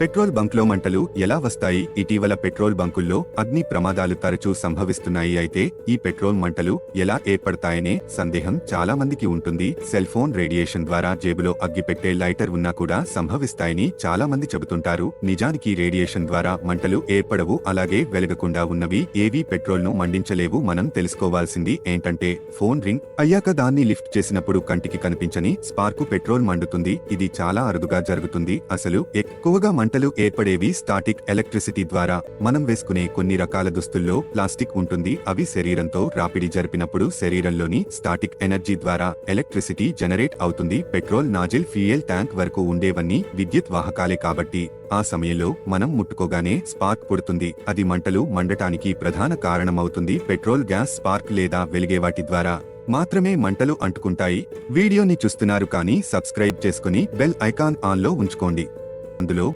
Petrol బంక్లో మంటలు ఎలా వస్తాయి? ఇటీవల పెట్రోల్ బంకుల్లో అగ్ని ప్రమాదాలు తరచూ సంభవిస్తున్నాయి. అయితే ఈ పెట్రోల్ మంటలు ఎలా ఏర్పడతాయనే సందేహం చాలా మందికి ఉంటుంది. సెల్ ఫోన్ రేడియేషన్ ద్వారా జేబులో అగ్గిపెట్టే లైటర్ ఉన్నా కూడా సంభవిస్తాయని చాలా మంది చెబుతుంటారు. నిజానికి రేడియేషన్ ద్వారా మంటలు ఏర్పడవు. అలాగే వెలగకుండా ఉన్నవి ఏవీ పెట్రోల్ ను మండించలేవు. మనం తెలుసుకోవాల్సింది ఏంటంటే, ఫోన్ రింగ్ అయ్యాక దాన్ని లిఫ్ట్ చేసినప్పుడు కంటికి కనిపించని స్పార్కు పెట్రోల్ మండుతుంది. ఇది చాలా అరుదుగా జరుగుతుంది. అసలు ఎక్కువగా మంటలు ఏర్పడేవి స్టాటిక్ ఎలక్ట్రిసిటీ ద్వారా. మనం వేసుకునే కొన్ని రకాల దుస్తుల్లో ప్లాస్టిక్ ఉంటుంది. అవి శరీరంతో రాపిడి జరిపినప్పుడు శరీరంలోని స్టాటిక్ ఎనర్జీ ద్వారా ఎలక్ట్రిసిటీ జనరేట్ అవుతుంది. పెట్రోల్ నాజిల్ ఫ్యూయల్ ట్యాంక్ వరకు ఉండేవన్నీ విద్యుత్ వాహకాలే కాబట్టి ఆ సమయంలో మనం ముట్టుకోగానే స్పార్క్ పుడుతుంది. అది మంటలు మండటానికి ప్రధాన కారణమవుతుంది. పెట్రోల్, గ్యాస్, స్పార్క్ లేదా వెలిగే వాటి ద్వారా మాత్రమే మంటలు అంటుకుంటాయి. వీడియోని చూస్తున్నారు కానీ సబ్స్క్రైబ్ చేసుకుని బెల్ ఐకాన్ ఆన్ లో ఉంచుకోండి. అందులో